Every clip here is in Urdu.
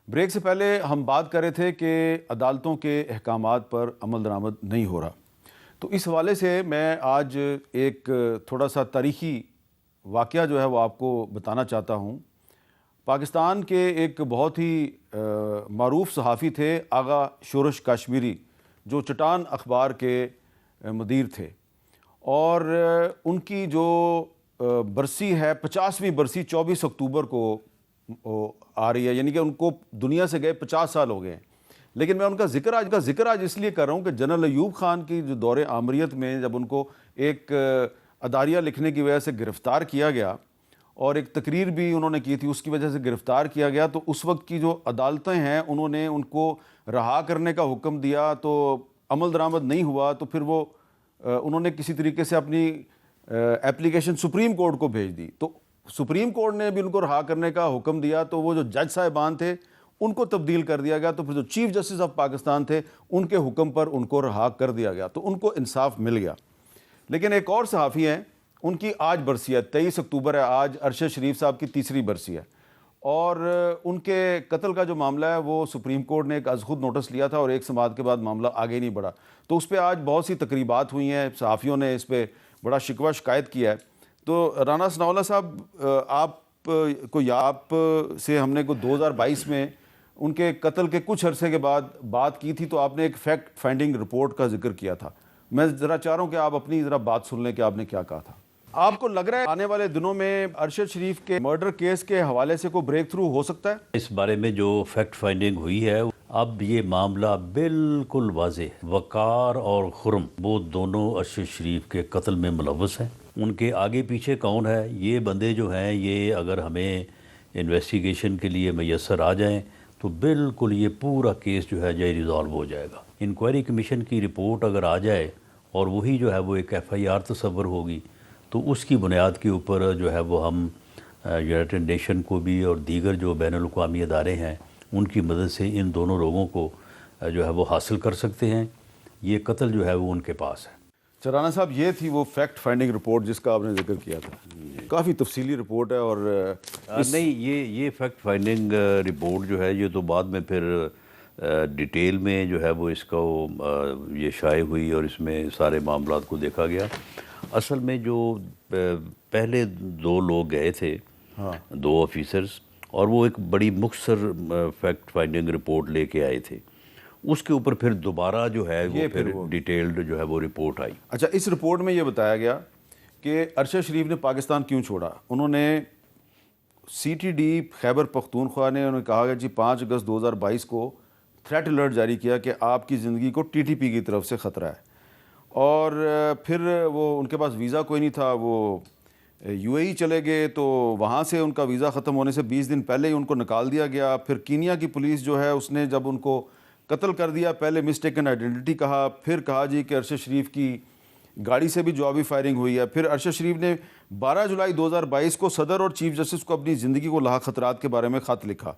بریک سے پہلے ہم بات کر رہے تھے کہ عدالتوں کے احکامات پر عمل درآمد نہیں ہو رہا، تو اس حوالے سے میں آج ایک تھوڑا سا تاریخی واقعہ جو ہے وہ آپ کو بتانا چاہتا ہوں۔ پاکستان کے ایک بہت ہی معروف صحافی تھے آغا شورش کاشمیری، جو چٹان اخبار کے مدیر تھے، اور ان کی جو برسی ہے 50ویں برسی 24 اکتوبر کو آ رہی ہے، یعنی کہ ان کو دنیا سے گئے 50 سال ہو گئے ہیں۔ لیکن میں ان کا ذکر آج اس لیے کر رہا ہوں کہ جنرل ایوب خان کی جو دور آمریت میں جب ان کو ایک اداریہ لکھنے کی وجہ سے گرفتار کیا گیا اور ایک تقریر بھی انہوں نے کی تھی، اس کی وجہ سے گرفتار کیا گیا، تو اس وقت کی جو عدالتیں ہیں انہوں نے ان کو رہا کرنے کا حکم دیا، تو عمل درآمد نہیں ہوا، تو پھر وہ انہوں نے کسی طریقے سے اپنی اپلیکیشن سپریم کورٹ کو بھیج دی، تو سپریم کورٹ نے بھی ان کو رہا کرنے کا حکم دیا، تو وہ جو جج صاحبان تھے ان کو تبدیل کر دیا گیا، تو پھر جو چیف جسٹس آف پاکستان تھے ان کے حکم پر ان کو رہا کر دیا گیا، تو ان کو انصاف مل گیا۔ لیکن ایک اور صحافی ہیں، ان کی آج برسی ہے، 23 اکتوبر ہے آج، ارشد شریف صاحب کی تیسری برسی ہے، اور ان کے قتل کا جو معاملہ ہے وہ سپریم کورٹ نے ایک از خود نوٹس لیا تھا اور ایک سماعت کے بعد معاملہ آگے نہیں بڑھا، تو اس پہ آج بہت سی تقریبات ہوئی ہیں، صحافیوں نے اس پہ بڑا شکوہ شکایت کیا ہے۔ تو رانا ثناء اللہ صاحب، آپ سے ہم نے 2022 میں ان کے قتل کے کچھ عرصے کے بعد بات کی تھی، تو آپ نے ایک فیکٹ فائنڈنگ رپورٹ کا ذکر کیا تھا۔ میں ذرا چاہ رہا ہوں کہ آپ اپنی ذرا بات سن لیں کہ آپ نے کیا کہا تھا۔ آپ کو لگ رہا ہے آنے والے دنوں میں ارشد شریف کے مرڈر کیس کے حوالے سے کوئی بریک تھرو ہو سکتا ہے؟ اس بارے میں جو فیکٹ فائنڈنگ ہوئی ہے، اب یہ معاملہ بالکل واضح ہے۔ وقار اور خرم وہ دونوں ارشد شریف کے قتل میں ملوث ہیں۔ ان کے آگے پیچھے کون ہے، یہ بندے جو ہیں، یہ اگر ہمیں انویسٹیگیشن کے لیے میسر آ جائیں تو بالکل یہ پورا کیس جو ہے یہ ریزالو ہو جائے گا۔ انکوائری کمیشن کی رپورٹ اگر آ جائے اور وہی جو ہے وہ ایک FIR تصور ہوگی، تو اس کی بنیاد کے اوپر جو ہے وہ ہم یونائیٹڈ نیشن کو بھی اور دیگر جو بین الاقوامی ادارے ہیں ان کی مدد سے ان دونوں لوگوں کو جو ہے وہ حاصل کر سکتے ہیں۔ یہ قتل جو ہے وہ ان کے پاس ہے۔ رانا صاحب، یہ تھی وہ فیکٹ فائنڈنگ رپورٹ جس کا آپ نے ذکر کیا تھا، کافی تفصیلی رپورٹ ہے، اور نہیں، یہ فیکٹ فائنڈنگ رپورٹ جو ہے یہ تو بعد میں پھر ڈیٹیل میں جو ہے وہ اس کو یہ شائع ہوئی اور اس میں سارے معاملات کو دیکھا گیا۔ اصل میں جو پہلے دو لوگ گئے تھے، دو آفیسرز، اور وہ ایک بڑی مختصر فیکٹ فائنڈنگ رپورٹ لے کے آئے تھے، اس کے اوپر پھر دوبارہ جو ہے وہ پھر ڈیٹیلڈ جو ہے وہ رپورٹ آئی۔ اچھا، اس رپورٹ میں یہ بتایا گیا کہ ارشد شریف نے پاکستان کیوں چھوڑا۔ انہوں نے CTD خیبر پختونخوا نے انہوں نے کہا کہ جی 5 اگست 2022 کو تھریٹ الرٹ جاری کیا کہ آپ کی زندگی کو TTP کی طرف سے خطرہ ہے، اور پھر وہ ان کے پاس ویزا کوئی نہیں تھا، وہ UAE چلے گئے، تو وہاں سے ان کا ویزا ختم ہونے سے 20 دن پہلے ہی ان کو نکال دیا گیا۔ پھر کینیا کی پولیس جو ہے اس نے جب ان کو قتل کر دیا، پہلے مسٹیکن آئیڈینٹی کہا، پھر کہا جی کہ ارشد شریف کی گاڑی سے بھی جوابی فائرنگ ہوئی ہے۔ پھر ارشد شریف نے 12 جولائی 2022 کو صدر اور چیف جسٹس کو اپنی زندگی کو لاحق خطرات کے بارے میں خط لکھا۔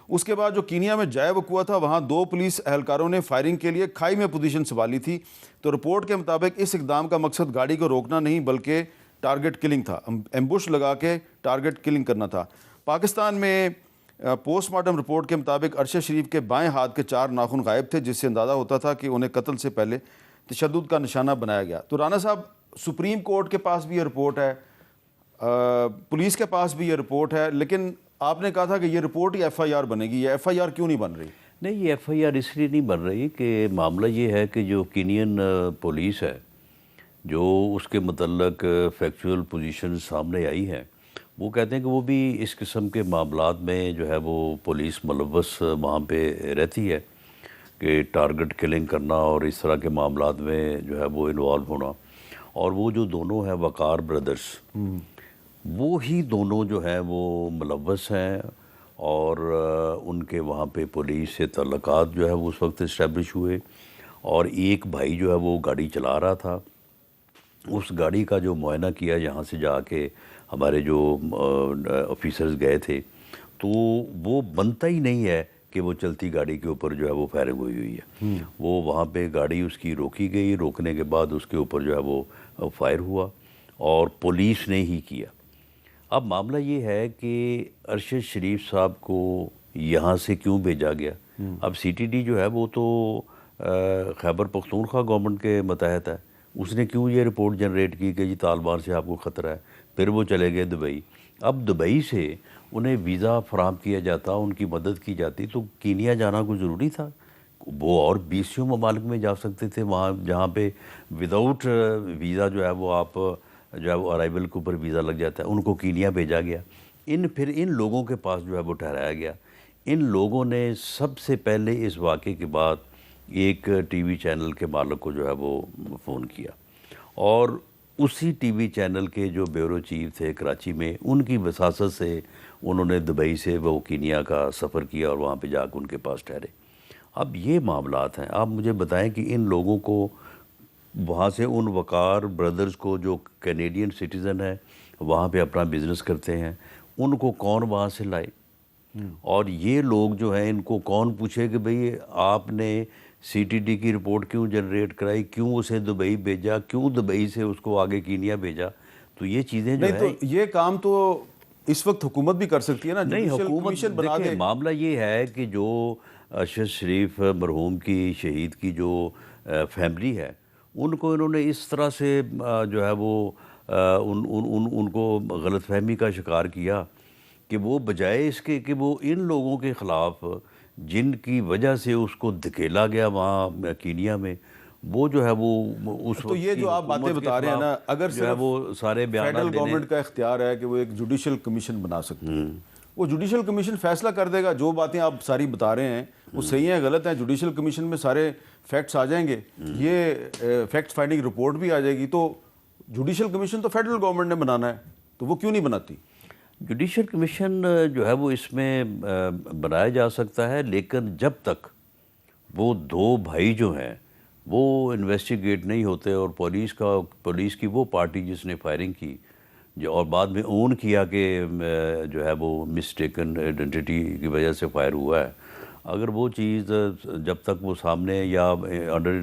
اس کے بعد جو کینیا میں جائے وقوع تھا، وہاں 2 پولیس اہلکاروں نے فائرنگ کے لیے کھائی میں پوزیشن سنبھالی تھی، تو رپورٹ کے مطابق اس اقدام کا مقصد گاڑی کو روکنا نہیں بلکہ ٹارگٹ کلنگ تھا، ایمبوش لگا کے ٹارگٹ کلنگ کرنا تھا۔ پاکستان میں پوسٹ مارٹم رپورٹ کے مطابق ارشد شریف کے بائیں ہاتھ کے 4 ناخن غائب تھے، جس سے اندازہ ہوتا تھا کہ انہیں قتل سے پہلے تشدد کا نشانہ بنایا گیا۔ تو رانا صاحب، سپریم کورٹ کے پاس بھی یہ رپورٹ ہے، پولیس کے پاس بھی یہ رپورٹ ہے، لیکن آپ نے کہا تھا کہ یہ رپورٹ ہی FIR بنے گی، یہ FIR کیوں نہیں بن رہی؟ نہیں، یہ FIR اس لیے نہیں بن رہی کہ معاملہ یہ ہے کہ جو کینین پولیس ہے، جو اس کے متعلق فیکچول پوزیشن سامنے آئی ہے، وہ کہتے ہیں کہ وہ بھی اس قسم کے معاملات میں جو ہے وہ پولیس ملوث وہاں پہ رہتی ہے، کہ ٹارگٹ کلنگ کرنا اور اس طرح کے معاملات میں جو ہے وہ انوالو ہونا۔ اور وہ جو دونوں ہیں وقار بردرز، وہ ہی دونوں جو ہیں وہ ملوث ہیں، اور ان کے وہاں پہ پولیس سے تعلقات جو ہے وہ اس وقت اسٹیبلش ہوئے، اور ایک بھائی جو ہے وہ گاڑی چلا رہا تھا، اس گاڑی کا جو معائنہ کیا یہاں سے جا کے ہمارے جو آفیسرز گئے تھے، تو وہ بنتا ہی نہیں ہے کہ وہ چلتی گاڑی کے اوپر جو ہے وہ فائرنگ ہوئی ہے۔ وہ وہاں پہ گاڑی اس کی روکی گئی، روکنے کے بعد اس کے اوپر جو ہے وہ فائر ہوا، اور پولیس نے ہی کیا۔ اب معاملہ یہ ہے کہ ارشد شریف صاحب کو یہاں سے کیوں بھیجا گیا؟ اب سی ٹی ڈی جو ہے وہ تو خیبر پختونخوا گورنمنٹ کے متحد ہے، اس نے کیوں یہ رپورٹ جنریٹ کی کہ جی طالبان سے آپ کو خطرہ ہے؟ پھر وہ چلے گئے دبئی. اب دبئی سے انہیں ویزا فراہم کیا جاتا، ان کی مدد کی جاتی، تو کینیا جانا کوئی ضروری تھا؟ وہ اور 20 ممالک میں جا سکتے تھے، وہاں جہاں پہ وداؤٹ ویزا جو ہے وہ آپ جو ہے وہ ارائیول کے اوپر ویزا لگ جاتا ہے. ان کو کینیا بھیجا گیا. پھر ان لوگوں کے پاس جو ہے وہ ٹھہرایا گیا. ان لوگوں نے سب سے پہلے اس واقعے کے بعد ایک ٹی وی چینل کے مالک کو جو ہے وہ فون کیا، اور اسی ٹی وی چینل کے جو بیورو چیف تھے کراچی میں، ان کی وساطت سے انہوں نے دبئی سے وہ کینیا کا سفر کیا اور وہاں پہ جا کے ان کے پاس ٹھہرے. اب یہ معاملات ہیں. آپ مجھے بتائیں کہ ان لوگوں کو وہاں سے، ان وقار برادرز کو جو کینیڈین سٹیزن ہیں وہاں پہ اپنا بزنس کرتے ہیں، ان کو کون وہاں سے لائے؟ اور یہ لوگ جو ہیں ان کو کون پوچھے کہ بھئی آپ نے سی ٹی ڈی کی رپورٹ کیوں جنریٹ کرائی، کیوں اسے دبئی بھیجا، کیوں دبئی سے اس کو آگے کینیا بھیجا؟ تو یہ چیزیں جو نہیں، تو یہ کام تو اس وقت حکومت بھی کر سکتی ہے نا، نہیں، جوڈیشل حکومت کمیشن بنا دے. دیکھیں معاملہ یہ ہے کہ جو ارشد شریف مرحوم کی شہید کی جو فیملی ہے، ان کو انہوں نے اس طرح سے جو ہے وہ ان کو غلط فہمی کا شکار کیا کہ وہ بجائے اس کے کہ وہ ان لوگوں کے خلاف جن کی وجہ سے اس کو دھکیلا گیا وہاں کینیا میں، وہ جو ہے وہ اس تو یہ جو آپ باتیں بتا رہے ہیں نا، اگر جو ہے وہ سارے بیانات فیڈرل گورنمنٹ کا اختیار ہے کہ وہ ایک جوڈیشل کمیشن بنا سکتی ہے، وہ جوڈیشل کمیشن فیصلہ کر دے گا. جو باتیں آپ ساری بتا رہے ہیں وہ صحیح ہیں غلط ہیں، جوڈیشل کمیشن میں سارے فیکٹس آ جائیں گے، یہ فیکٹ فائنڈنگ رپورٹ بھی آ جائے گی. تو جوڈیشل کمیشن تو فیڈرل گورنمنٹ نے بنانا ہے، تو وہ کیوں نہیں بناتی؟ جوڈیشل کمیشن جو ہے وہ اس میں بنایا جا سکتا ہے، لیکن جب تک وہ دو بھائی جو ہیں وہ انویسٹیگیٹ نہیں ہوتے، اور پولیس کی وہ پارٹی جس نے فائرنگ کی جو اور بعد میں اون کیا کہ جو ہے وہ مسٹیکن آئیڈینٹی کی وجہ سے فائر ہوا ہے، اگر وہ چیز جب تک وہ سامنے یا انڈر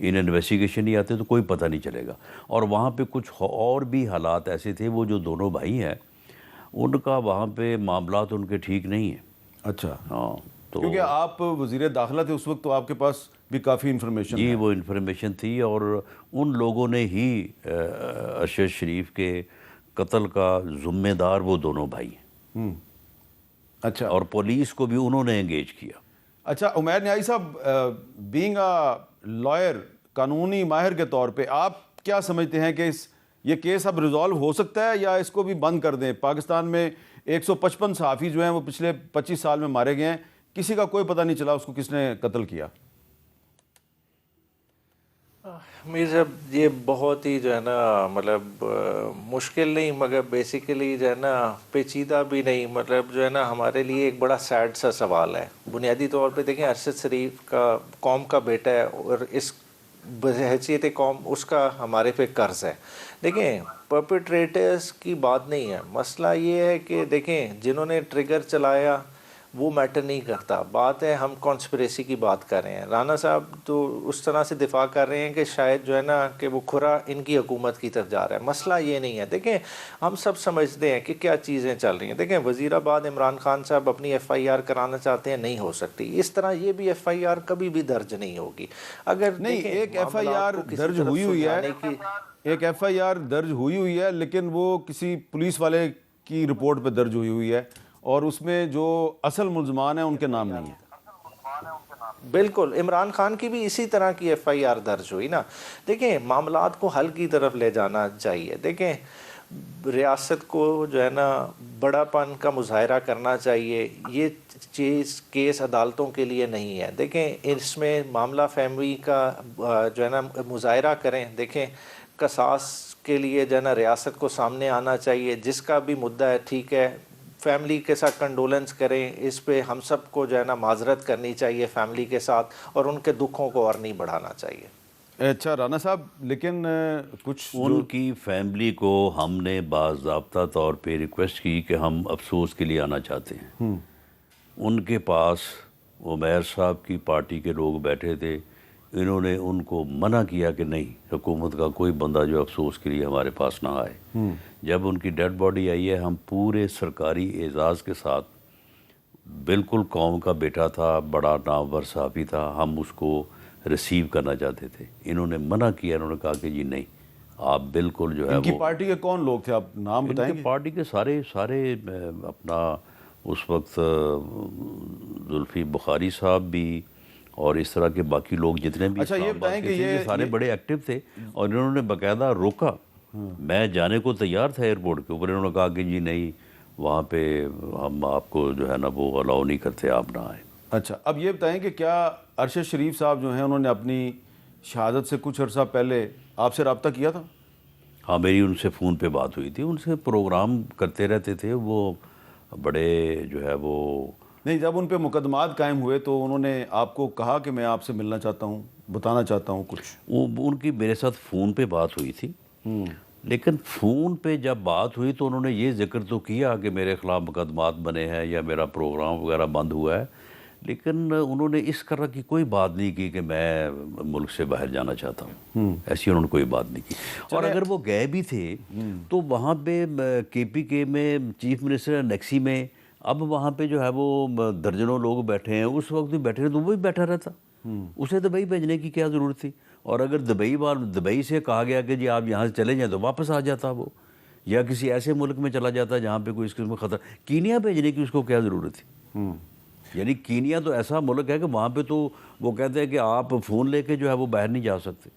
انویسٹیگیشن نہیں آتے تو کوئی پتہ نہیں چلے گا. اور وہاں پہ کچھ اور بھی حالات ایسے تھے، وہ جو دونوں بھائی ہیں ان کا وہاں پہ معاملات ان کے ٹھیک نہیں ہیں. اچھا، ہاں، تو کیونکہ آپ وزیر داخلہ تھے اس وقت، تو آپ کے پاس بھی کافی انفارمیشن جی ہے. وہ انفارمیشن تھی، اور ان لوگوں نے ہی ارشد شریف کے قتل کا ذمہ دار وہ دونوں بھائی ہیں. اچھا، اور پولیس کو بھی انہوں نے انگیج کیا. اچھا عمیر نیائی صاحب، بینگ اے لائر، قانونی ماہر کے طور پہ آپ کیا سمجھتے ہیں کہ یہ کیس اب ریزالو ہو سکتا ہے یا اس کو بھی بند کر دیں؟ پاکستان میں 155 صحافی جو ہیں وہ پچھلے 25 سال میں مارے گئے ہیں، کسی کا کوئی پتہ نہیں چلا اس کو کس نے قتل کیا. میر صاحب یہ بہت ہی جو ہے نا مطلب مشکل نہیں مگر بیسیکلی جو ہے نا پیچیدہ بھی نہیں، مطلب جو ہے نا ہمارے لیے ایک بڑا سیڈ سا سوال ہے. بنیادی طور پہ دیکھیں ارشد شریف کا قوم کا بیٹا ہے، اور اس بحیثیت قوم اس کا ہمارے پہ قرض ہے. دیکھیں پرپیٹریٹرز کی بات نہیں ہے، مسئلہ یہ ہے کہ دیکھیں جنہوں نے ٹریگر چلایا وہ میٹر نہیں کرتا. بات ہے ہم کانسپریسی کی بات کر رہے ہیں. رانا صاحب تو اس طرح سے دفاع کر رہے ہیں کہ شاید جو ہے نا کہ وہ کھرا ان کی حکومت کی طرف جا رہا ہے. مسئلہ یہ نہیں ہے. دیکھیں ہم سب سمجھتے ہیں کہ کیا چیزیں چل رہی ہیں. دیکھیں وزیر آباد عمران خان صاحب اپنی ایف آئی آر کرانا چاہتے ہیں، نہیں ہو سکتی. اس طرح یہ بھی ایف آئی آر کبھی بھی درج نہیں ہوگی. اگر نہیں، ایک ایف آئی آر درج ہوئی ہوئی ہے، ایک ایف آئی آر درج ہوئی ہے، لیکن وہ کسی پولیس والے کی رپورٹ پہ درج ہوئی ہے، اور اس میں جو اصل ملزمان ہیں ان کے نام نہیں ہیں. بالکل عمران خان کی بھی اسی طرح کی ایف آئی آر درج ہوئی نا. دیکھیں معاملات کو حل کی طرف لے جانا چاہیے. دیکھیں ریاست کو جو ہے نا بڑا پن کا مظاہرہ کرنا چاہیے. یہ چیز کیس عدالتوں کے لیے نہیں ہے. دیکھیں اس میں معاملہ فیملی کا جو ہے نا مظاہرہ کریں. دیکھیں قصاص کے لیے جو ہے نا ریاست کو سامنے آنا چاہیے. جس کا بھی مدعا ہے ٹھیک ہے، فیملی کے ساتھ کنڈولنس کریں. اس پہ ہم سب کو جو ہے نا معذرت کرنی چاہیے فیملی کے ساتھ، اور ان کے دکھوں کو اور نہیں بڑھانا چاہیے. اچھا رانا صاحب، لیکن کچھ ان کی فیملی کو ہم نے باضابطہ طور پہ ریکویسٹ کی کہ ہم افسوس کے لیے آنا چاہتے ہیں. ان کے پاس عمیر صاحب کی پارٹی کے لوگ بیٹھے تھے، انہوں نے ان کو منع کیا کہ نہیں، حکومت کا کوئی بندہ جو افسوس کے لیے ہمارے پاس نہ آئے. جب ان کی ڈیڈ باڈی آئی ہے، ہم پورے سرکاری اعزاز کے ساتھ بالکل قوم کا بیٹا تھا، بڑا نامور صحافی تھا، ہم اس کو ریسیو کرنا چاہتے تھے. انہوں نے منع کیا، انہوں نے کہا کہ جی نہیں، آپ بالکل جو ہے ان کی وہ پارٹی کے کون لوگ تھے، آپ نام ان بتائیں کے گے؟ پارٹی کے سارے اپنا اس وقت زلفی بخاری صاحب بھی اور اس طرح کے باقی لوگ جتنے بھی اچھا، یہ اسلام آباد بتائیں کے کہ تھے، یہ سارے بڑے ایکٹیو تھے اور انہوں نے باقاعدہ روکا. میں جانے کو تیار تھا ایئرپورٹ کے اوپر، انہوں نے کہا کہ جی نہیں، وہاں پہ ہم آپ کو جو ہے نا وہ الاؤ نہیں کرتے، آپ نہ آئیں. اچھا، اب یہ بتائیں کہ کیا ارشد شریف صاحب جو ہیں انہوں نے اپنی شہادت سے کچھ عرصہ پہلے آپ سے رابطہ کیا تھا؟ ہاں، میری ان سے فون پہ بات ہوئی تھی، ان سے پروگرام کرتے رہتے تھے وہ، بڑے جو ہے وہ. نہیں، جب ان پہ مقدمات قائم ہوئے تو انہوں نے آپ کو کہا کہ میں آپ سے ملنا چاہتا ہوں، بتانا چاہتا ہوں کچھ؟ وہ ان کی میرے ساتھ فون پہ بات ہوئی تھی، لیکن فون پہ جب بات ہوئی تو انہوں نے یہ ذکر تو کیا کہ میرے خلاف مقدمات بنے ہیں یا میرا پروگرام وغیرہ بند ہوا ہے، لیکن انہوں نے اس طرح کی کوئی بات نہیں کی کہ میں ملک سے باہر جانا چاہتا ہوں. ایسی انہوں نے کوئی بات نہیں کی. اور اگر وہ گئے بھی تھے تو وہاں پہ کے پی کے میں چیف منسٹر انیکسی میں، اب وہاں پہ جو ہے وہ درجنوں لوگ بیٹھے ہیں، اس وقت بھی بیٹھے ہیں تو وہ بھی بیٹھا رہتا. اسے دبئی بھیجنے کی کیا ضرورت تھی؟ اور اگر دبئی سے کہا گیا کہ جی آپ یہاں سے چلے جائیں تو واپس آ جاتا وہ، یا کسی ایسے ملک میں چلا جاتا جہاں پہ کوئی اس قسم کا خطرہ. کینیا بھیجنے کی اس کو کیا ضرورت تھی؟ یعنی کینیا تو ایسا ملک ہے کہ وہاں پہ تو وہ کہتے ہیں کہ آپ فون لے کے جو ہے وہ باہر نہیں جا سکتے.